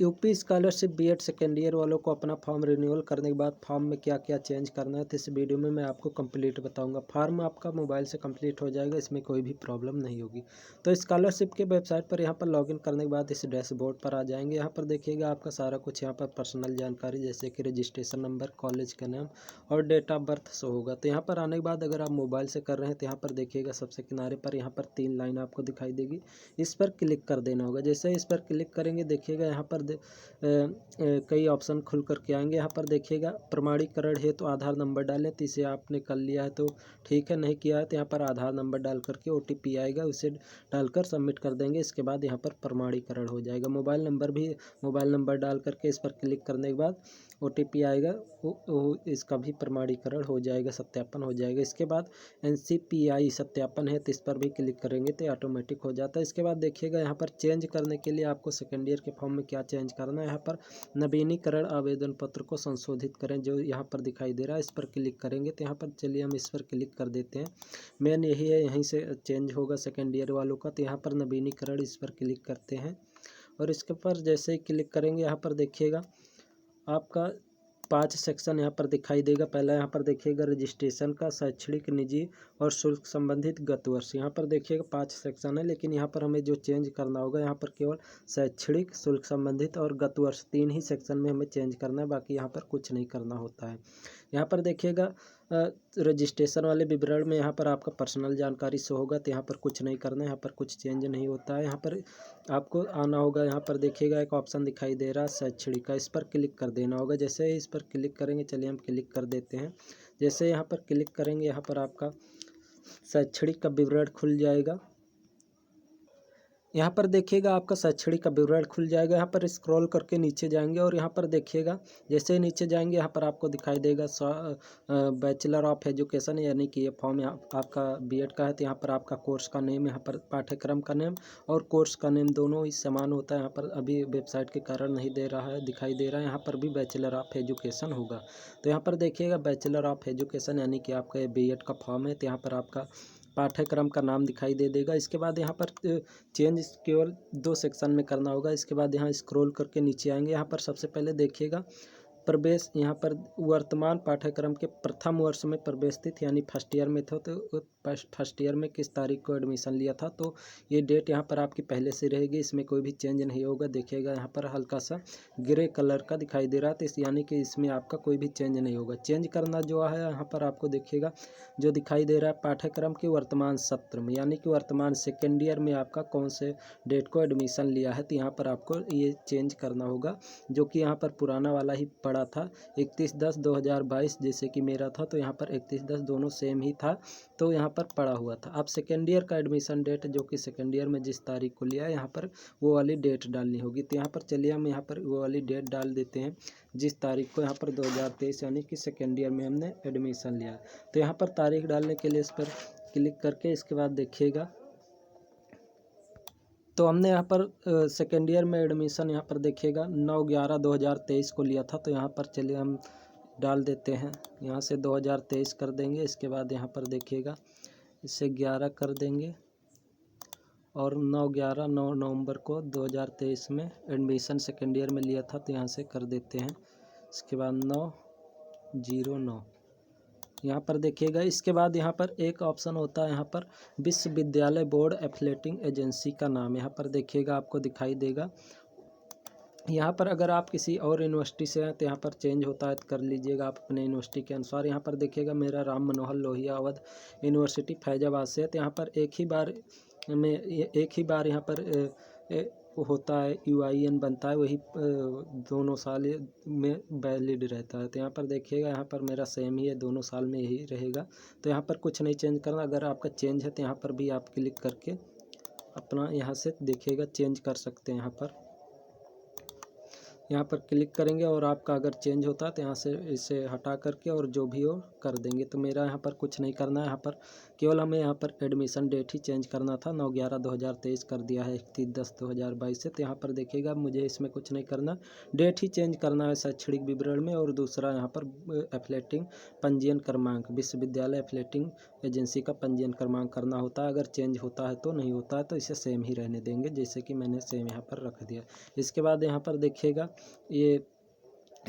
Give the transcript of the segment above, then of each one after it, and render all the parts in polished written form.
UP scholarship BEd second year वालों को अपना फॉर्म रिन्यूअल करने के बाद फॉर्म में क्या क्या चेंज करना है, तो इस वीडियो में मैं आपको कंप्लीट बताऊंगा। फॉर्म आपका मोबाइल से कंप्लीट हो जाएगा, इसमें कोई भी प्रॉब्लम नहीं होगी। तो स्कॉलरशिप के वेबसाइट पर यहाँ पर लॉगिन करने के बाद इस डैशबोर्ड पर आ जाएंगे। यहाँ पर देखिएगा आपका सारा कुछ यहाँ पर पर्सनल जानकारी जैसे कि रजिस्ट्रेशन नंबर, कॉलेज का नाम और डेट ऑफ बर्थ शो होगा। तो यहाँ पर आने के बाद अगर आप मोबाइल से कर रहे हैं तो यहाँ पर देखिएगा सबसे किनारे पर यहाँ पर 3 लाइन आपको दिखाई देगी, इस पर क्लिक कर देना होगा। जैसे इस पर क्लिक करेंगे देखिएगा यहाँ पर कई ऑप्शन खुल करके आएंगे। यहाँ पर देखिएगा प्रमाणीकरण है तो आधार नंबर डालें, तो इसे आपने कर लिया है तो ठीक है, नहीं किया है तो यहाँ पर आधार नंबर डाल करके OTP आएगा, उसे डालकर सबमिट कर देंगे। इसके बाद यहाँ पर प्रमाणीकरण हो जाएगा। मोबाइल नंबर डाल करके इस पर क्लिक करने के बाद OTP आएगा, वो इसका भी प्रमाणीकरण हो जाएगा, सत्यापन हो जाएगा। इसके बाद NCPI सत्यापन है तो इस पर भी क्लिक करेंगे तो ऑटोमेटिक हो जाता है। इसके बाद देखिएगा यहाँ पर चेंज करने के लिए आपको सेकेंड ईयर के फॉर्म में क्या चेंज करना है। यहाँ पर नवीनीकरण आवेदन पत्र को संशोधित करें, जो यहाँ पर दिखाई दे रहा है, इस पर क्लिक करेंगे तो यहाँ पर चलिए हम इस पर क्लिक कर देते हैं। मेन यही है, यहीं से चेंज होगा सेकेंड ईयर वालों का। तो यहाँ पर नवीनीकरण इस पर क्लिक करते हैं और इसके पर जैसे ही क्लिक करेंगे यहाँ पर देखिएगा आपका 5 सेक्शन यहाँ पर दिखाई देगा। पहला यहाँ पर देखिएगा रजिस्ट्रेशन का, शैक्षणिक, निजी और शुल्क संबंधित गत वर्ष। यहाँ पर देखिएगा 5 सेक्शन है, लेकिन यहाँ पर हमें जो चेंज करना होगा यहाँ पर केवल शैक्षणिक, शुल्क संबंधित और गत वर्ष 3 ही सेक्शन में हमें चेंज करना है, बाकी यहाँ पर कुछ नहीं करना होता है। यहाँ पर देखिएगा रजिस्ट्रेशन वाले विवरण में यहाँ पर आपका पर्सनल जानकारी शो होगा, तो यहाँ पर कुछ नहीं करना है, यहाँ पर कुछ चेंज नहीं होता है। यहाँ पर आपको आना होगा, यहाँ पर देखिएगा एक ऑप्शन दिखाई दे रहा है शैक्षणिक का, इस पर क्लिक कर देना होगा। जैसे ही इस पर क्लिक करेंगे, चलिए हम क्लिक कर देते हैं। जैसे यहाँ पर क्लिक करेंगे यहाँ पर आपका शैक्षणिक का विवरण खुल जाएगा। यहाँ पर देखिएगा आपका शैक्षणिक का विवरण खुल जाएगा। यहाँ पर स्क्रॉल करके नीचे जाएंगे और यहाँ पर देखिएगा जैसे ही नीचे जाएंगे यहाँ पर आपको दिखाई देगा बैचलर ऑफ एजुकेशन, यानी कि ये फॉर्म आपका बीएड का है। तो यहाँ पर आपका कोर्स का नेम, यहाँ पर पाठ्यक्रम का नेम और कोर्स का नेम दोनों ही समान होता है। यहाँ पर अभी वेबसाइट के कारण नहीं दे रहा है, दिखाई दे रहा है। यहाँ पर भी बैचलर ऑफ एजुकेशन होगा। तो यहाँ पर देखिएगा बैचलर ऑफ एजुकेशन यानी कि आपका ये बीएड का फॉर्म है। तो यहाँ पर आपका पाठ्यक्रम का नाम दिखाई दे देगा। इसके बाद यहाँ पर चेंज केवल 2 सेक्शन में करना होगा। इसके बाद यहाँ स्क्रॉल करके नीचे आएंगे। यहाँ पर सबसे पहले देखिएगा प्रवेश, यहाँ पर वर्तमान पाठ्यक्रम के प्रथम वर्ष में प्रवेश तिथि यानी फर्स्ट ईयर में था, तो फर्स्ट ईयर में किस तारीख को एडमिशन लिया था, तो ये डेट यहाँ पर आपकी पहले से रहेगी, इसमें कोई भी चेंज नहीं होगा। देखिएगा यहाँ पर हल्का सा ग्रे कलर का दिखाई दे रहा है, तो यानी कि इसमें आपका कोई भी चेंज नहीं होगा। चेंज करना जो है यहाँ पर आपको देखिएगा जो दिखाई दे रहा है पाठ्यक्रम के वर्तमान सत्र में, यानी कि वर्तमान सेकेंड ईयर में आपका कौन से डेट को एडमिशन लिया है, तो यहाँ पर आपको ये चेंज करना होगा। जो कि यहाँ पर पुराना वाला ही पड़ा था 31/10/2022, जैसे कि मेरा था, तो यहाँ पर 31/10 दोनों सेम ही था, तो यहाँ पर पड़ा हुआ था। अब सेकेंड ईयर का एडमिशन डेट जो कि सेकेंड ईयर में जिस तारीख को लिया है, यहाँ पर वो वाली डेट डालनी होगी। तो यहाँ पर चलिए हम यहाँ पर वो वाली डेट डाल देते हैं जिस तारीख को यहाँ पर 2023 यानी कि सेकेंड ईयर में हमने एडमिशन लिया। तो यहाँ पर तारीख डालने के लिए इस पर क्लिक करके इसके बाद देखिएगा तो हमने यहाँ पर सेकेंड ईयर में एडमिशन यहाँ पर देखिएगा 9/11/2023 को लिया था। तो यहाँ पर चलिए हम डाल देते हैं, यहाँ से 2023 कर देंगे। इसके बाद यहाँ पर देखिएगा इसे 11 कर देंगे और 9 नवंबर को 2023 में एडमिशन सेकेंड ईयर में लिया था, तो यहाँ से कर देते हैं। इसके बाद 9/09 यहाँ पर देखिएगा। इसके बाद यहाँ पर एक ऑप्शन होता है, यहाँ पर विश्वविद्यालय बोर्ड एफिलेटिंग एजेंसी का नाम यहाँ पर देखिएगा आपको दिखाई देगा। यहाँ पर अगर आप किसी और यूनिवर्सिटी से हैं तो यहाँ पर चेंज होता है, तो कर लीजिएगा आप अपने यूनिवर्सिटी के अनुसार। यहाँ पर देखिएगा मेरा राम मनोहर लोहिया अवध यूनिवर्सिटी फैजाबाद से है, तो यहाँ पर एक ही बार यहाँ पर होता है, UIN बनता है, वही दोनों साल में वैलिड रहता है। तो यहाँ पर देखिएगा यहाँ पर मेरा सेम ही है, दोनों साल में यही रहेगा। तो यहाँ पर कुछ नहीं चेंज करना। अगर आपका चेंज है तो यहाँ पर भी आप क्लिक करके अपना यहाँ से देखिएगा चेंज कर सकते हैं। यहाँ पर क्लिक करेंगे और आपका अगर चेंज होता है तो यहाँ से इसे हटा करके और जो भी हो कर देंगे। तो मेरा यहाँ पर कुछ नहीं करना है, यहाँ पर केवल हमें यहाँ पर एडमिशन डेट ही चेंज करना था, 9/11/2023 कर दिया है 31/10/2022 से। तो यहाँ पर देखिएगा मुझे इसमें कुछ नहीं करना, डेट ही चेंज करना है शैक्षणिक विवरण में। और दूसरा यहाँ पर एफिलेटिंग पंजीयन क्रमांक, विश्वविद्यालय एफिलेटिंग एजेंसी का पंजीयन क्रमांक करना होता है। अगर चेंज होता है तो, नहीं होता है तो इसे सेम ही रहने देंगे, जैसे कि मैंने सेम यहाँ पर रख दिया। इसके बाद यहाँ पर देखिएगा ये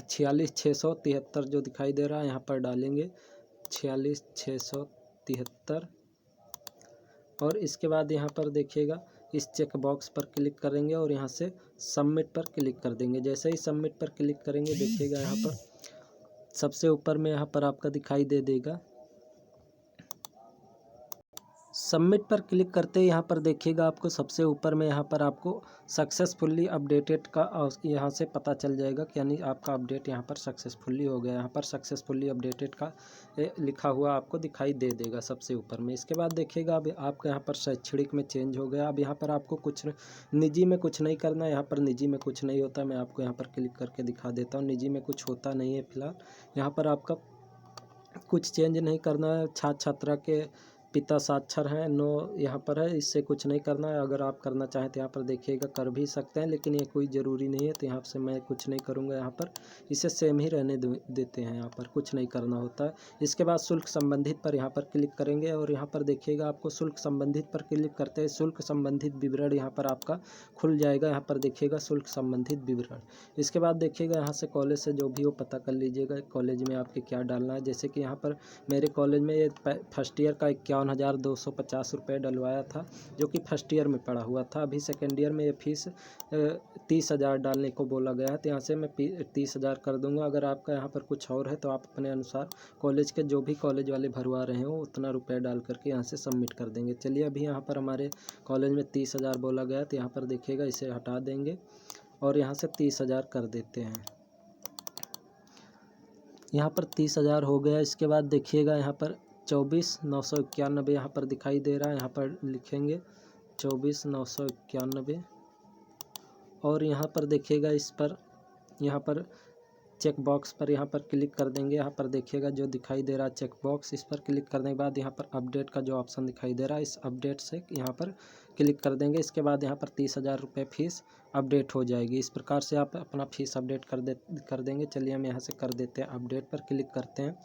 46,673 जो दिखाई दे रहा है, यहाँ पर डालेंगे 46,673। और इसके बाद यहाँ पर देखिएगा इस चेक बॉक्स पर क्लिक करेंगे और यहाँ से सबमिट पर क्लिक कर देंगे। जैसे ही सबमिट पर क्लिक करेंगे देखिएगा यहाँ पर सबसे ऊपर में यहाँ पर आपका दिखाई दे देगा। सबमिट पर क्लिक करते ही यहाँ पर देखिएगा आपको सबसे ऊपर में यहाँ पर आपको सक्सेसफुली अपडेटेड का यहाँ से पता चल जाएगा कि यानी आपका अपडेट यहाँ पर सक्सेसफुली हो गया। यहाँ पर सक्सेसफुली अपडेटेड का लिखा हुआ आपको दिखाई दे देगा सबसे ऊपर में। इसके बाद देखिएगा अब आपका यहाँ पर शैक्षणिक में चेंज हो गया। अब यहाँ पर आपको कुछ निजी में कुछ नहीं करना है, यहाँ पर निजी में कुछ नहीं होता। मैं आपको यहाँ पर क्लिक करके दिखा देता हूँ, निजी में कुछ होता नहीं है फिलहाल। यहाँ पर आपका कुछ चेंज नहीं करना है। छात्र छात्रा के पिता साक्षर हैं, नो यहाँ पर है, इससे कुछ नहीं करना है। अगर आप करना चाहें तो यहाँ पर देखिएगा कर भी सकते हैं, लेकिन ये कोई ज़रूरी नहीं है। तो यहाँ से मैं कुछ नहीं करूँगा, यहाँ पर इसे सेम ही रहने देते हैं, यहाँ पर कुछ नहीं करना होता है। इसके बाद शुल्क संबंधित पर यहाँ पर क्लिक करेंगे और यहाँ पर देखिएगा आपको शुल्क संबंधित पर क्लिक करते हैं शुल्क संबंधित विवरण यहाँ पर आपका खुल जाएगा। यहाँ पर देखिएगा शुल्क संबंधित विवरण। इसके बाद देखिएगा यहाँ से कॉलेज से जो भी हो पता कर लीजिएगा कॉलेज में आपके क्या डालना है। जैसे कि यहाँ पर मेरे कॉलेज में ये फर्स्ट ईयर का 51,250 रुपये डलवाया था, जो कि फर्स्ट ईयर में पड़ा हुआ था। अभी सेकेंड ईयर में ये फीस 30,000 डालने को बोला गया है, तो यहाँ से मैं 30,000 कर दूंगा। अगर आपका यहाँ पर कुछ और है तो आप अपने अनुसार कॉलेज के जो भी कॉलेज वाले भरवा रहे हो उतना रुपया डाल करके यहाँ से सबमिट कर देंगे। चलिए अभी यहाँ पर हमारे कॉलेज में 30,000 बोला गया, तो यहाँ पर देखिएगा इसे हटा देंगे और यहाँ से 30,000 कर देते हैं। यहाँ पर 30,000 हो गया। इसके बाद देखिएगा यहाँ पर 24,991 यहाँ पर दिखाई दे रहा है, यहाँ पर लिखेंगे 24,991 और यहाँ पर देखिएगा इस पर यहाँ पर चेक बॉक्स पर यहाँ पर क्लिक कर देंगे। यहाँ पर देखिएगा जो दिखाई दे रहा है चेक बॉक्स, इस पर क्लिक करने के बाद यहाँ पर अपडेट का जो ऑप्शन दिखाई दे रहा है, इस अपडेट से यहाँ पर क्लिक कर देंगे। इसके बाद यहाँ पर 30,000 रुपये फीस अपडेट हो जाएगी। इस प्रकार से आप अपना फीस अपडेट कर देंगे। चलिए हम यहाँ से कर देते हैं, अपडेट पर क्लिक करते हैं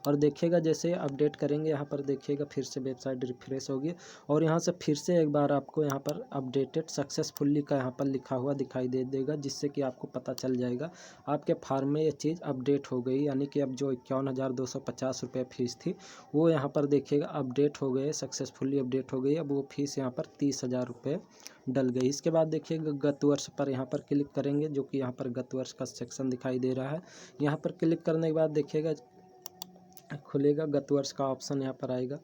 और देखिएगा जैसे अपडेट करेंगे यहाँ पर देखिएगा फिर से वेबसाइट रिफ्रेश होगी और यहाँ से फिर से एक बार आपको यहाँ पर अपडेटेड सक्सेसफुली का यहाँ पर लिखा हुआ दिखाई दे देगा, जिससे कि आपको पता चल जाएगा आपके फार्म में ये चीज़ अपडेट हो गई। यानी कि अब जो 51,250 रुपये फीस थी वो यहाँ पर देखिएगा अपडेट हो गए, सक्सेसफुली अपडेट हो गई। अब वो फीस यहाँ पर 30,000 रुपये डल गई। इसके बाद देखिएगा गत वर्ष पर यहाँ पर क्लिक करेंगे, जो कि यहाँ पर गत वर्ष का सेक्शन दिखाई दे रहा है। यहाँ पर क्लिक करने के बाद देखिएगा खुलेगा गत वर्ष का ऑप्शन, यहाँ पर आएगा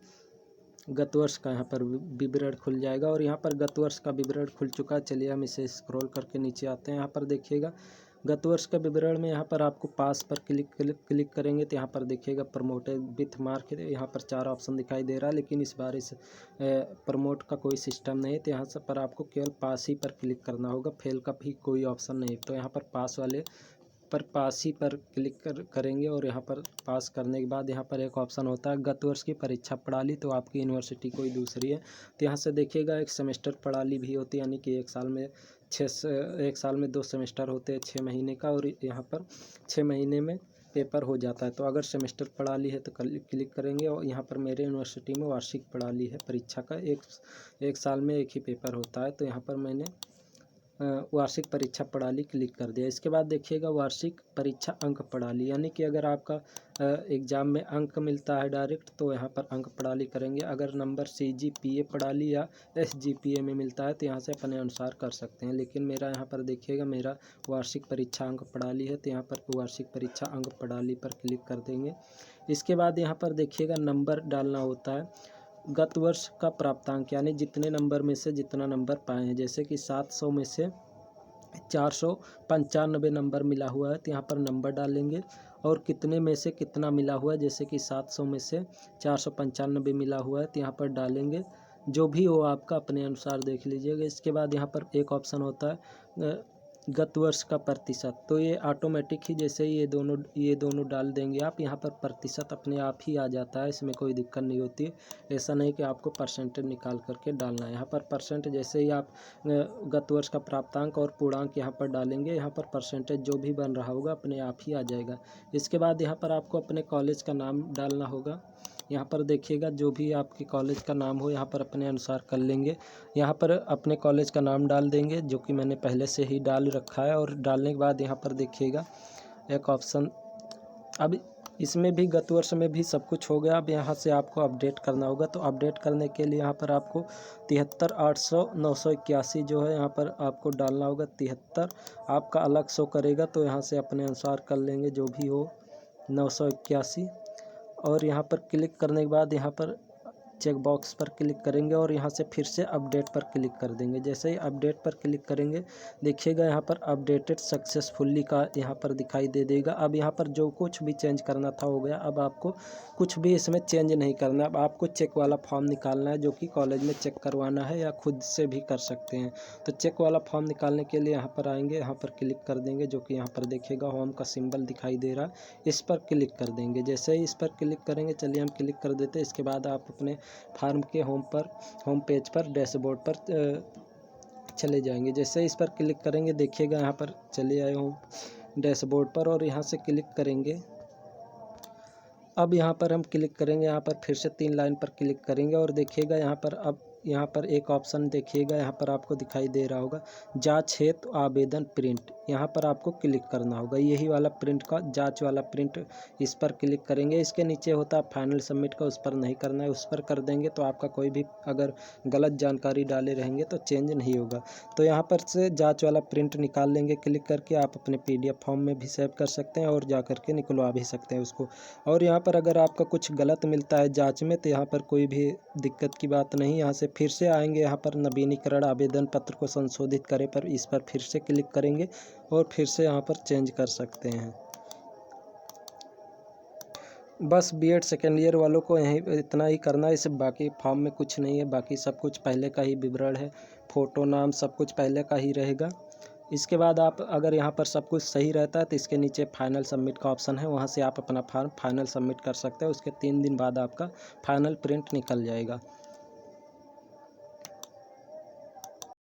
गत वर्ष का यहाँ पर विवरण खुल जाएगा और यहाँ पर गत वर्ष का विवरण खुल चुका है। चलिए हम इसे स्क्रॉल करके नीचे आते हैं। यहाँ पर देखिएगा गत वर्ष का विवरण में यहाँ पर आपको पास पर क्लिक करेंगे तो यहाँ पर देखिएगा प्रमोटेड विथ मार्क, यहाँ पर 4 ऑप्शन दिखाई दे रहा है, लेकिन इस बार इस प्रमोट का कोई सिस्टम नहीं है। तो यहाँ से पर आपको केवल पास ही पर क्लिक करना होगा, फेल का भी कोई ऑप्शन नहीं। तो यहाँ पर पास वाले पर पास ही पर क्लिक करेंगे और यहाँ पर पास करने के बाद यहाँ पर एक ऑप्शन होता है गत वर्ष की परीक्षा प्रणाली, तो आपकी यूनिवर्सिटी कोई दूसरी है। तो यहाँ से देखिएगा एक सेमेस्टर प्रणाली भी होती है, यानी कि एक साल में 2 सेमेस्टर होते हैं 6 महीने का, और यहाँ पर 6 महीने में पेपर हो जाता है। तो अगर सेमेस्टर प्रणाली है तो क्लिक करेंगे और यहाँ पर मेरे यूनिवर्सिटी में वार्षिक प्रणाली है परीक्षा का, एक साल में एक ही पेपर होता है। तो यहाँ पर मैंने वार्षिक परीक्षा प्रणाली क्लिक कर दिया। इसके बाद देखिएगा वार्षिक परीक्षा अंक प्रणाली, यानी कि अगर आपका एग्ज़ाम में अंक मिलता है डायरेक्ट तो यहाँ पर अंक प्रणाली करेंगे। अगर नंबर CGPA प्रणाली या SGPA में मिलता है तो यहाँ से अपने अनुसार कर सकते हैं, लेकिन मेरा यहाँ पर देखिएगा मेरा वार्षिक परीक्षा अंक प्रणाली है, तो यहाँ पर वार्षिक परीक्षा अंक प्रणाली पर क्लिक कर देंगे। इसके बाद यहाँ पर देखिएगा नंबर डालना होता है गत वर्ष का प्राप्तांक, यानी जितने नंबर में से जितना नंबर पाए हैं। जैसे कि 700 में से 495 नंबर मिला हुआ है तो यहाँ पर नंबर डालेंगे, और कितने में से कितना मिला हुआ है, जैसे कि 700 में से 495 मिला हुआ है तो यहाँ पर डालेंगे। जो भी हो आपका अपने अनुसार देख लीजिएगा। इसके बाद यहाँ पर एक ऑप्शन होता है गत वर्ष का प्रतिशत, तो ये ऑटोमेटिक ही जैसे ही ये दोनों डाल देंगे आप, यहाँ पर प्रतिशत अपने आप ही आ जाता है, इसमें कोई दिक्कत नहीं होती है। ऐसा नहीं कि आपको परसेंटेज निकाल करके डालना है। यहाँ पर परसेंट जैसे ही आप गत वर्ष का प्राप्तांक और पूर्णांक यहाँ पर डालेंगे, यहाँ पर परसेंटेज जो भी बन रहा होगा अपने आप ही आ जाएगा। इसके बाद यहाँ पर आपको अपने कॉलेज का नाम डालना होगा। यहाँ पर देखिएगा जो भी आपके कॉलेज का नाम हो यहाँ पर अपने अनुसार कर लेंगे। यहाँ पर अपने कॉलेज का नाम डाल देंगे जो कि मैंने पहले से ही डाल रखा है। और डालने के बाद यहाँ पर देखिएगा एक ऑप्शन, अब इसमें भी गत वर्ष में भी सब कुछ हो गया। अब यहाँ से आपको अपडेट करना होगा। तो अपडेट करने के लिए यहाँ पर आपको 73,800,981 जो है यहाँ पर आपको डालना होगा। 73 आपका अलग शो करेगा, तो यहाँ से अपने अनुसार कर लेंगे जो भी हो 981। और यहाँ पर क्लिक करने के बाद यहाँ पर चेक बॉक्स पर क्लिक करेंगे और यहाँ से फिर से अपडेट पर क्लिक कर देंगे। जैसे ही अपडेट पर क्लिक करेंगे देखिएगा यहाँ पर अपडेटेड सक्सेसफुली का यहाँ पर दिखाई दे देगा। अब यहाँ पर जो कुछ भी चेंज करना था हो गया। अब आपको कुछ भी इसमें चेंज नहीं करना। अब आपको चेक वाला फॉर्म निकालना है जो कि कॉलेज में चेक करवाना है या खुद से भी कर सकते हैं। तो चेक वाला फॉर्म निकालने के लिए यहाँ पर आएंगे, यहाँ पर क्लिक कर देंगे जो कि यहाँ पर देखिएगा होम का सिंबल दिखाई दे रहा है, इस पर क्लिक कर देंगे। जैसे ही इस पर क्लिक करेंगे, चलिए हम क्लिक कर देते हैं। इसके बाद आप अपने फार्म के होम पेज पर डैशबोर्ड पर चले जाएंगे। जैसे इस पर क्लिक करेंगे देखिएगा यहाँ पर चले आए होम डैशबोर्ड पर और यहाँ से क्लिक करेंगे। अब यहाँ पर हम क्लिक करेंगे, यहाँ पर फिर से 3 लाइन पर क्लिक करेंगे और देखिएगा यहाँ पर अब यहाँ पर एक ऑप्शन देखिएगा यहाँ पर आपको दिखाई दे रहा होगा जांच हेतु आवेदन प्रिंट, यहाँ पर आपको क्लिक करना होगा। यही वाला प्रिंट का जांच वाला प्रिंट, इस पर क्लिक करेंगे। इसके नीचे होता है फाइनल सबमिट का, उस पर नहीं करना है। उस पर कर देंगे तो आपका कोई भी अगर गलत जानकारी डाले रहेंगे तो चेंज नहीं होगा। तो यहाँ पर से जाँच वाला प्रिंट निकाल लेंगे क्लिक करके। आप अपने PDF फॉर्म में भी सेव कर सकते हैं और जा करके निकलवा भी सकते हैं उसको। और यहाँ पर अगर आपका कुछ गलत मिलता है जांच में तो यहाँ पर कोई भी दिक्कत की बात नहीं। यहाँ से फिर से आएंगे, यहाँ पर नवीनीकरण आवेदन पत्र को संशोधित करें पर इस पर फिर से क्लिक करेंगे और फिर से यहाँ पर चेंज कर सकते हैं। बस B.Ed सेकेंड ईयर वालों को यहीं इतना ही करना है। इसे बाकी फॉर्म में कुछ नहीं है, बाकी सब कुछ पहले का ही विवरण है। फ़ोटो, नाम सब कुछ पहले का ही रहेगा। इसके बाद आप अगर यहाँ पर सब कुछ सही रहता है तो इसके नीचे फाइनल सबमिट का ऑप्शन है, वहाँ से आप अपना फॉर्म फाइनल सबमिट कर सकते हैं। उसके 3 दिन बाद आपका फाइनल प्रिंट निकल जाएगा।